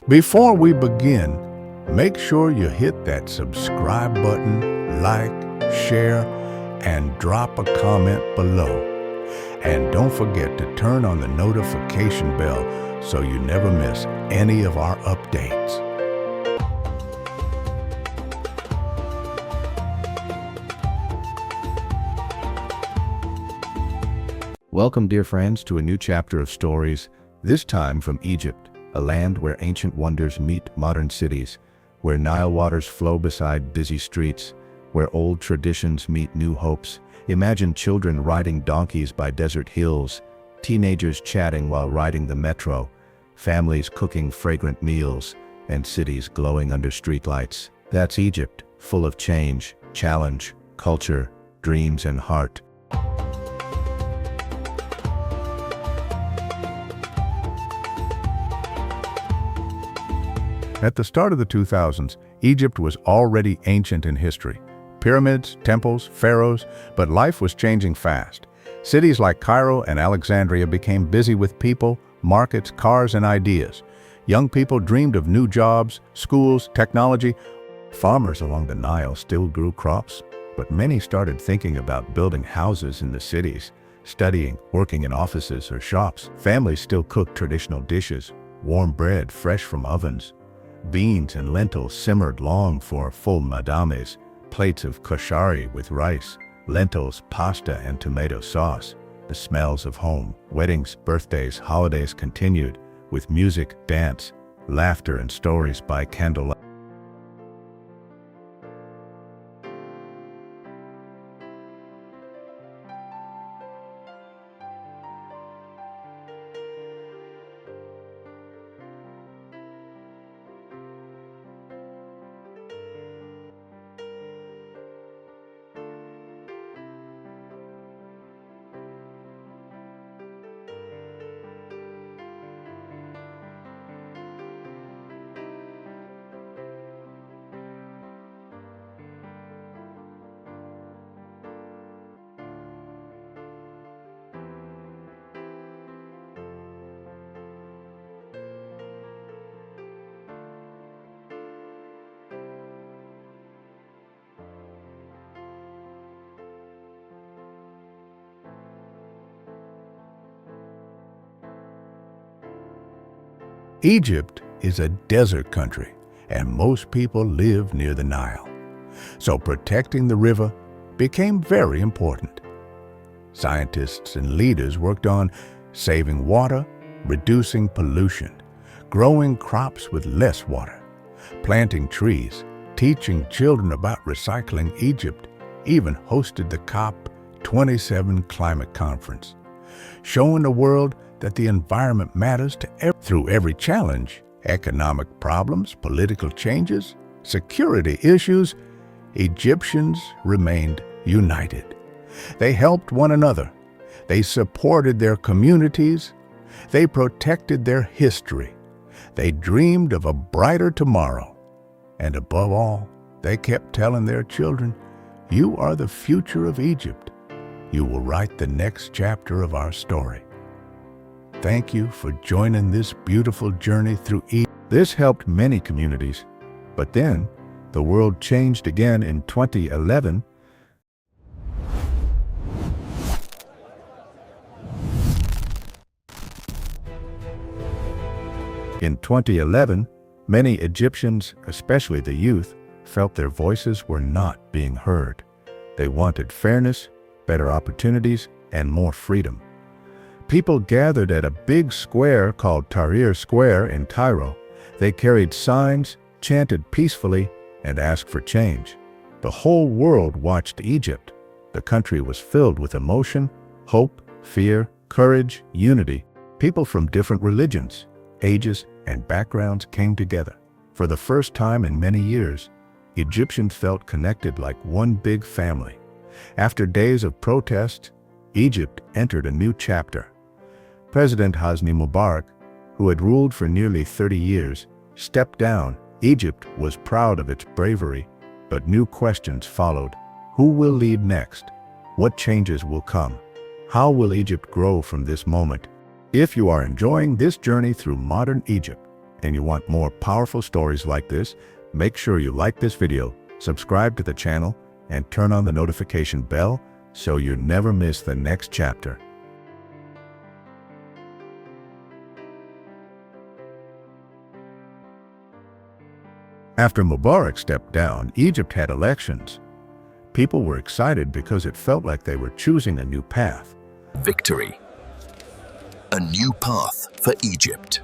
Before we begin, make sure you hit that subscribe button, like, share, and drop a comment below. And don't forget to turn on the notification bell so you never miss any of our updates. Welcome, dear friends, to a new chapter of stories, this time from Egypt, a land where ancient wonders meet modern cities, where Nile waters flow beside busy streets, where old traditions meet new hopes. Imagine children riding donkeys by desert hills, teenagers chatting while riding the metro, families cooking fragrant meals, and cities glowing under streetlights. That's Egypt, full of change, challenge, culture, dreams, and heart. At the start of the 2000s, Egypt was already ancient in history. Pyramids, temples, pharaohs, but life was changing fast. Cities like Cairo and Alexandria became busy with people, markets, cars, and ideas. Young people dreamed of new jobs, schools, technology. Farmers along the Nile still grew crops, but many started thinking about building houses in the cities, studying, working in offices or shops. Families still cooked traditional dishes, warm bread fresh from ovens. Beans and lentils simmered long for full madames, plates of koshari with rice, lentils, pasta, and tomato sauce. The smells of home, weddings, birthdays, holidays continued, with music, dance, laughter, and stories by candlelight. Egypt is a desert country, and most people live near the Nile. So protecting the river became very important. Scientists and leaders worked on saving water, reducing pollution, growing crops with less water, planting trees, teaching children about recycling. Egypt even hosted the COP27 climate conference, showing the world that the environment matters to through every challenge, economic problems, political changes, security issues. Egyptians remained united. They helped one another. They supported their communities. They protected their history. They dreamed of a brighter tomorrow. And above all, they kept telling their children, "You are the future of Egypt. You will write the next chapter of our story." Thank you for joining this beautiful journey through Egypt. This helped many communities, but then the world changed again in 2011. In 2011, many Egyptians, especially the youth, felt their voices were not being heard. They wanted fairness, better opportunities, and more freedom. People gathered at a big square called Tahrir Square in Cairo. They carried signs, chanted peacefully, and asked for change. The whole world watched Egypt. The country was filled with emotion, hope, fear, courage, unity. People from different religions, ages, and backgrounds came together. For the first time in many years, Egyptians felt connected like one big family. After days of protest, Egypt entered a new chapter. President Hosni Mubarak, who had ruled for nearly 30 years, stepped down. Egypt was proud of its bravery, but new questions followed. Who will lead next? What changes will come? How will Egypt grow from this moment? If you are enjoying this journey through modern Egypt, and you want more powerful stories like this, make sure you like this video, subscribe to the channel, and turn on the notification bell so you never miss the next chapter. After Mubarak stepped down, Egypt had elections. People were excited because it felt like they were choosing a new path. Victory. A new path for Egypt.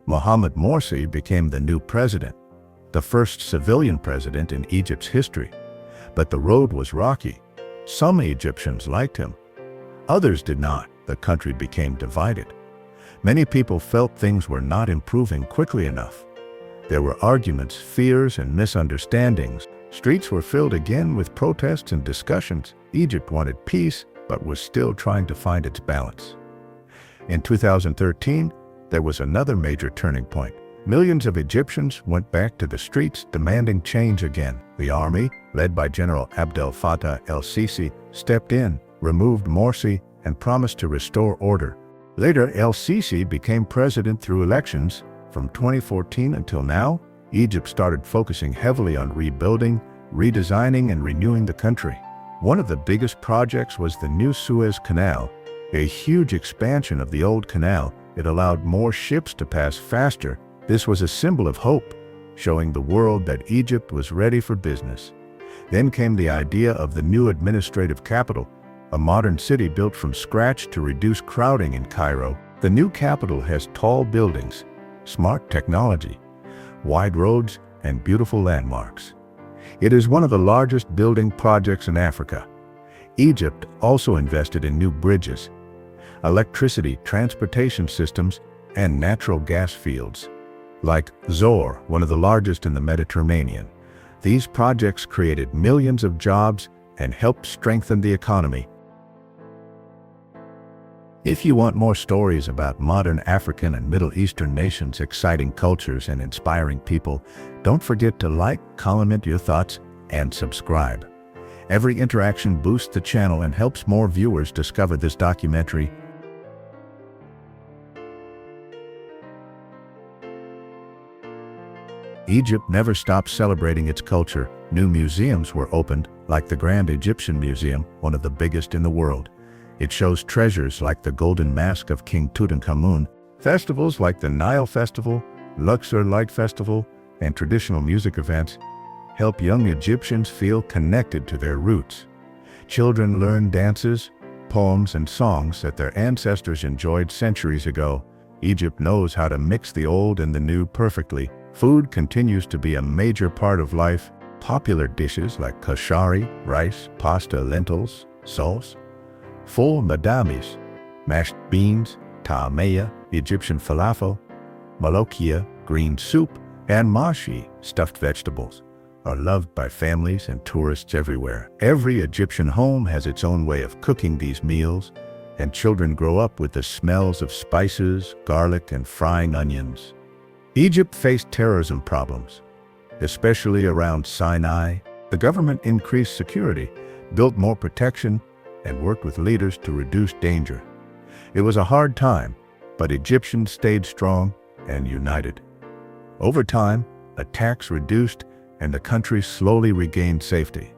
Mohamed Morsi became the new president, the first civilian president in Egypt's history. But the road was rocky. Some Egyptians liked him. Others did not. The country became divided. Many people felt things were not improving quickly enough. There were arguments, fears, and misunderstandings. Streets were filled again with protests and discussions. Egypt wanted peace, but was still trying to find its balance. In 2013, there was another major turning point. Millions of Egyptians went back to the streets demanding change again. The army, led by General Abdel Fattah el-Sisi, stepped in, removed Morsi, and promised to restore order. Later, el-Sisi became president through elections. From 2014 until now, Egypt started focusing heavily on rebuilding, redesigning, and renewing the country. One of the biggest projects was the new Suez Canal, a huge expansion of the old canal. It allowed more ships to pass faster. This was a symbol of hope, showing the world that Egypt was ready for business. Then came the idea of the new administrative capital, a modern city built from scratch to reduce crowding in Cairo. The new capital has tall buildings, smart technology, wide roads, and beautiful landmarks. It is one of the largest building projects in Africa. Egypt also invested in new bridges, electricity, transportation systems, and natural gas fields, like Zohr, one of the largest in the Mediterranean. These projects created millions of jobs and helped strengthen the economy. If you want more stories about modern African and Middle Eastern nations, exciting cultures, and inspiring people, don't forget to like, comment your thoughts, and subscribe. Every interaction boosts the channel and helps more viewers discover this documentary. Egypt never stopped celebrating its culture. New museums were opened, like the Grand Egyptian Museum, one of the biggest in the world. It shows treasures like the golden mask of King Tutankhamun. Festivals like the Nile Festival, Luxor Light Festival, and traditional music events help young Egyptians feel connected to their roots. Children learn dances, poems, and songs that their ancestors enjoyed centuries ago. Egypt knows how to mix the old and the new perfectly. Food continues to be a major part of life. Popular dishes like kashari, rice, pasta, lentils, sauce, full madamis, mashed beans, taameya, Egyptian falafel, malokia, green soup, and mashi, stuffed vegetables, are loved by families and tourists everywhere. Every Egyptian home has its own way of cooking these meals, and children grow up with the smells of spices, garlic, and frying onions. Egypt faced terrorism problems, especially around Sinai. The government increased security, built more protection, and worked with leaders to reduce danger. It was a hard time, but Egyptians stayed strong and united. Over time, attacks reduced and the country slowly regained safety.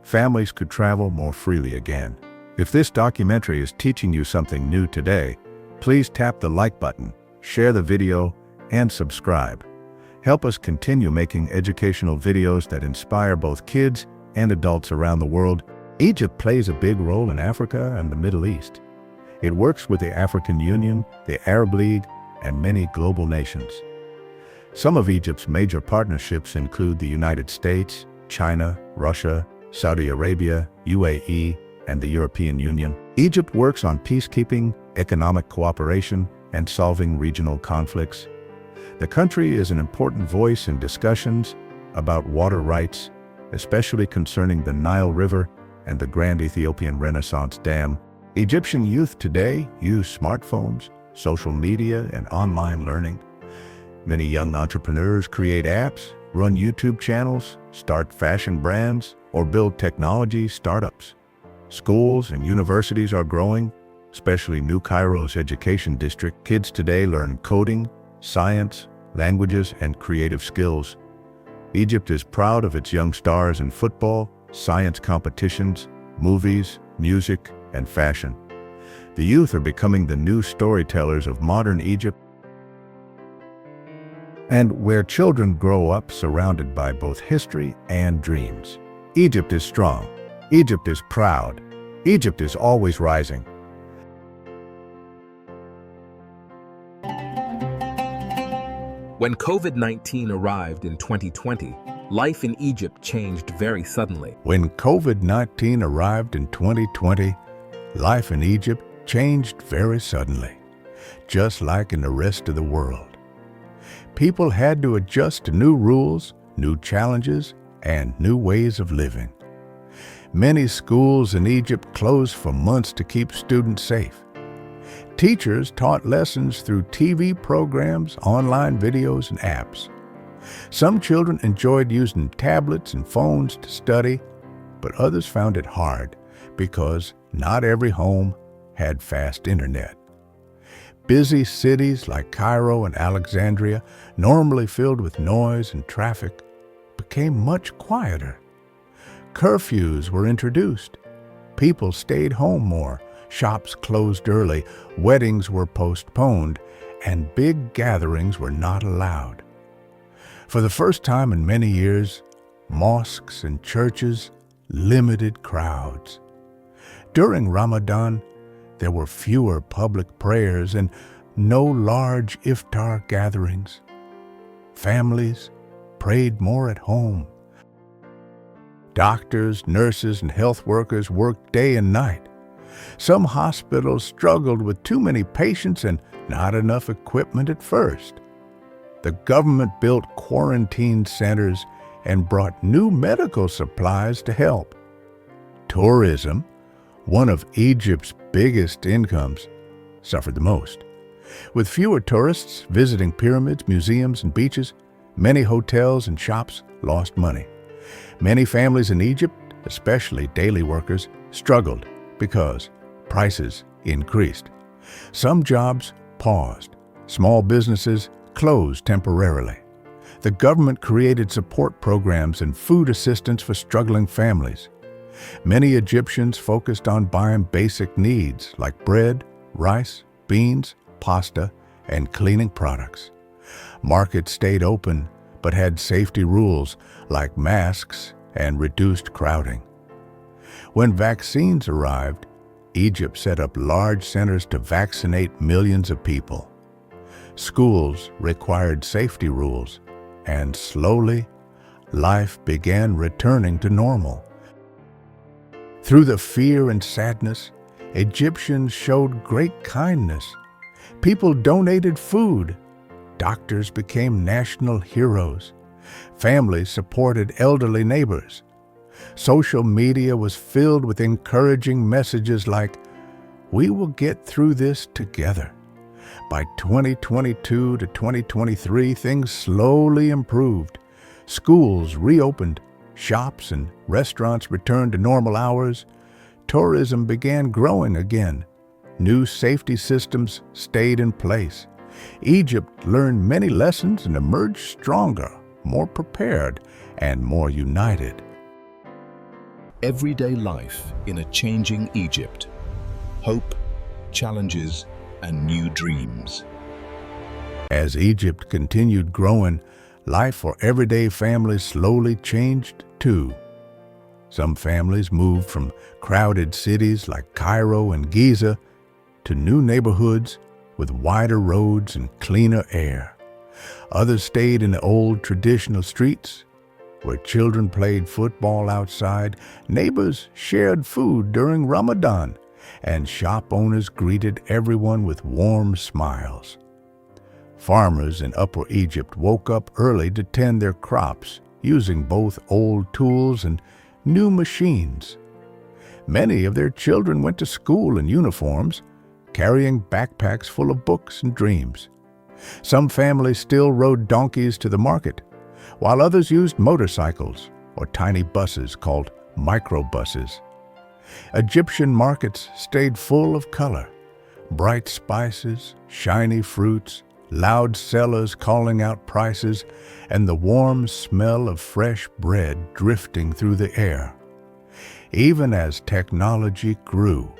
Families could travel more freely again. If this documentary is teaching you something new today, please tap the like button, share the video, and subscribe. Help us continue making educational videos that inspire both kids and adults around the world. Egypt plays a big role in Africa and the Middle East. It works with the African Union, the Arab League, and many global nations. Some of Egypt's major partnerships include the United States, China, Russia, Saudi Arabia, UAE, and the European Union. Egypt works on peacekeeping, economic cooperation, and solving regional conflicts. The country is an important voice in discussions about water rights, especially concerning the Nile River and the Grand Ethiopian Renaissance Dam. Egyptian youth today use smartphones, social media, and online learning. Many young entrepreneurs create apps, run YouTube channels, start fashion brands, or build technology startups. Schools and universities are growing, especially New Cairo's education district. Kids today learn coding, science, languages, and creative skills. Egypt is proud of its young stars in football, science competitions, movies, music, and fashion. The youth are becoming the new storytellers of modern Egypt, and where children grow up surrounded by both history and dreams. Egypt is strong. Egypt is proud. Egypt is always rising. When COVID-19 arrived in 2020, life in Egypt changed very suddenly. When COVID-19 arrived in 2020, life in Egypt changed very suddenly, just like in the rest of the world. People had to adjust to new rules, new challenges, and new ways of living. Many schools in Egypt closed for months to keep students safe. Teachers taught lessons through TV programs, online videos, and apps. Some children enjoyed using tablets and phones to study, but others found it hard because not every home had fast internet. Busy cities like Cairo and Alexandria, normally filled with noise and traffic, became much quieter. Curfews were introduced. People stayed home more, shops closed early, weddings were postponed, and big gatherings were not allowed. For the first time in many years, mosques and churches limited crowds. During Ramadan, there were fewer public prayers and no large iftar gatherings. Families prayed more at home. Doctors, nurses, and health workers worked day and night. Some hospitals struggled with too many patients and not enough equipment at first. The government built quarantine centers and brought new medical supplies to help. Tourism, one of Egypt's biggest incomes, suffered the most. With fewer tourists visiting pyramids, museums, and beaches, many hotels and shops lost money. Many families in Egypt, especially daily workers, struggled because prices increased. Some jobs paused. Small businesses closed temporarily. The government created support programs and food assistance for struggling families. Many Egyptians focused on buying basic needs like bread, rice, beans, pasta, and cleaning products. Markets stayed open but had safety rules like masks and reduced crowding. When vaccines arrived, Egypt set up large centers to vaccinate millions of people. Schools required safety rules, and slowly, life began returning to normal. Through the fear and sadness, Egyptians showed great kindness. People donated food. Doctors became national heroes. Families supported elderly neighbors. Social media was filled with encouraging messages like, "We will get through this together." By 2022 to 2023, things slowly improved. Schools reopened, shops and restaurants returned to normal hours. Tourism began growing again. New safety systems stayed in place. Egypt learned many lessons and emerged stronger, more prepared, and more united. Everyday life in a changing Egypt. Hope, challenges, and new dreams. As Egypt continued growing, life for everyday families slowly changed too. Some families moved from crowded cities like Cairo and Giza to new neighborhoods with wider roads and cleaner air. Others stayed in the old traditional streets where children played football outside, neighbors shared food during Ramadan, and shop owners greeted everyone with warm smiles. Farmers in Upper Egypt woke up early to tend their crops, using both old tools and new machines. Many of their children went to school in uniforms, carrying backpacks full of books and dreams. Some families still rode donkeys to the market, while others used motorcycles or tiny buses called microbuses. Egyptian markets stayed full of color. bright spices, shiny fruits, loud sellers calling out prices, and the warm smell of fresh bread drifting through the air. Even as technology grew,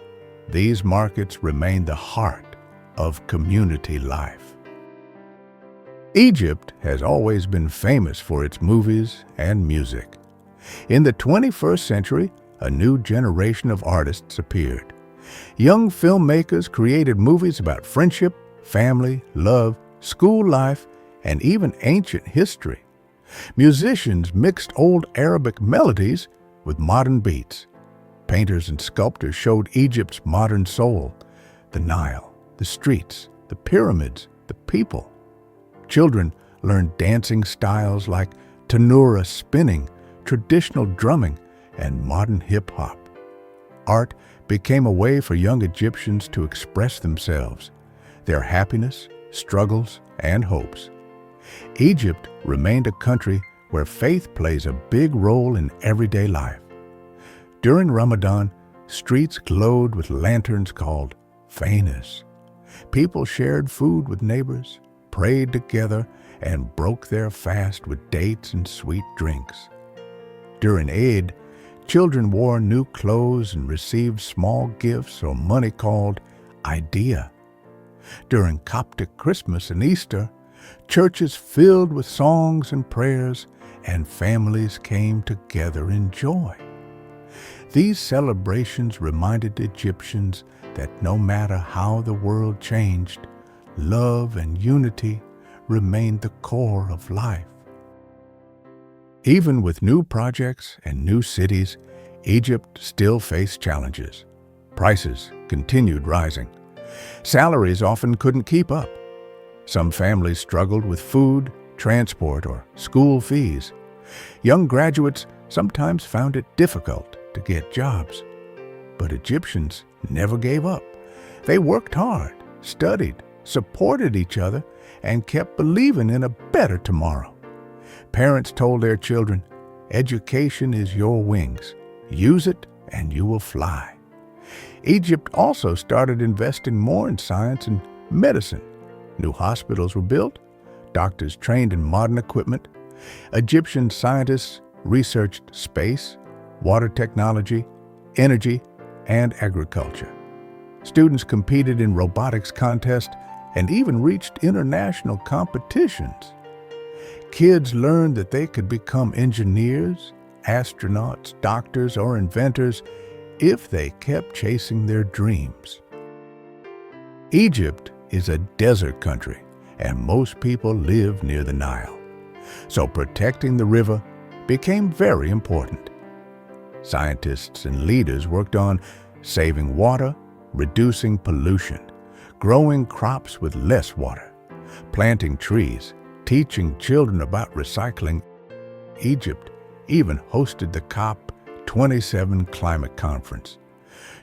these markets remained the heart of community life. Egypt has always been famous for its movies and music. In the 21st century, a new generation of artists appeared. Young filmmakers created movies about friendship, family, love, school life, and even ancient history. Musicians mixed old Arabic melodies with modern beats. Painters and sculptors showed Egypt's modern soul, the Nile, the streets, the pyramids, the people. Children learned dancing styles like tanura spinning, traditional drumming, and modern hip-hop. Art became a way for young Egyptians to express themselves, their happiness, struggles, and hopes. Egypt remained a country where faith plays a big role in everyday life. During Ramadan, streets glowed with lanterns called fainas. People shared food with neighbors, prayed together, and broke their fast with dates and sweet drinks. During Eid, children wore new clothes and received small gifts or money called idea. During Coptic Christmas and Easter, churches filled with songs and prayers, and families came together in joy. These celebrations reminded Egyptians that no matter how the world changed, love and unity remained the core of life. Even with new projects and new cities, Egypt still faced challenges. Prices continued rising. Salaries often couldn't keep up. Some families struggled with food, transport, or school fees. Young graduates sometimes found it difficult to get jobs. But Egyptians never gave up. They worked hard, studied, supported each other, and kept believing in a better tomorrow. Parents told their children, "Education is your wings. Use it and you will fly." Egypt also started investing more in science and medicine. New hospitals were built, doctors trained in modern equipment. Egyptian scientists researched space, water technology, energy, and agriculture. Students competed in robotics contests and even reached international competitions. Kids learned that they could become engineers, astronauts, doctors, or inventors if they kept chasing their dreams. Egypt is a desert country, and most people live near the Nile. So protecting the river became very important. Scientists and leaders worked on saving water, reducing pollution, growing crops with less water, planting trees, teaching children about recycling. Egypt even hosted the COP27 climate conference,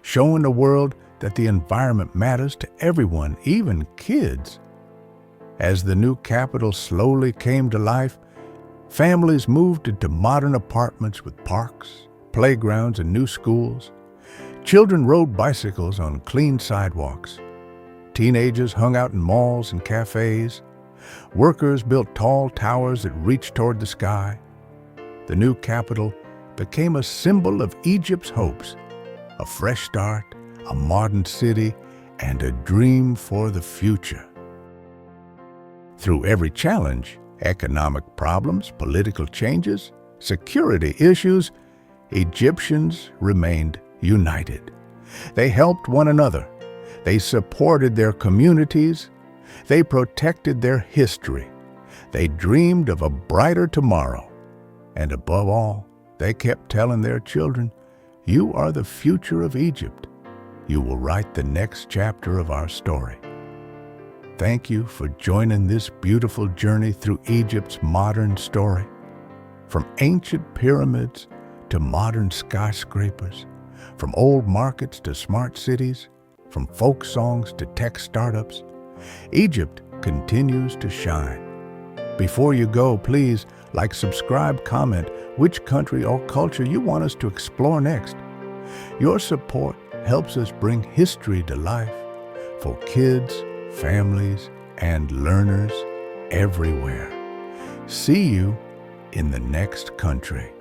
showing the world that the environment matters to everyone, even kids. As the new capital slowly came to life, families moved into modern apartments with parks, playgrounds, and new schools. Children rode bicycles on clean sidewalks. Teenagers hung out in malls and cafes. Workers built tall towers that reached toward the sky. The new capital became a symbol of Egypt's hopes, a fresh start, a modern city, and a dream for the future. Through every challenge, economic problems, political changes, security issues, Egyptians remained united. They helped one another. They supported their communities. They protected their history. They dreamed of a brighter tomorrow. And above all, they kept telling their children, "You are the future of Egypt. You will write the next chapter of our story." Thank you for joining this beautiful journey through Egypt's modern story. From ancient pyramids to modern skyscrapers, from old markets to smart cities, from folk songs to tech startups, Egypt continues to shine. Before you go, please like, subscribe, comment which country or culture you want us to explore next. Your support helps us bring history to life, for kids, families, and learners everywhere. See you in the next country.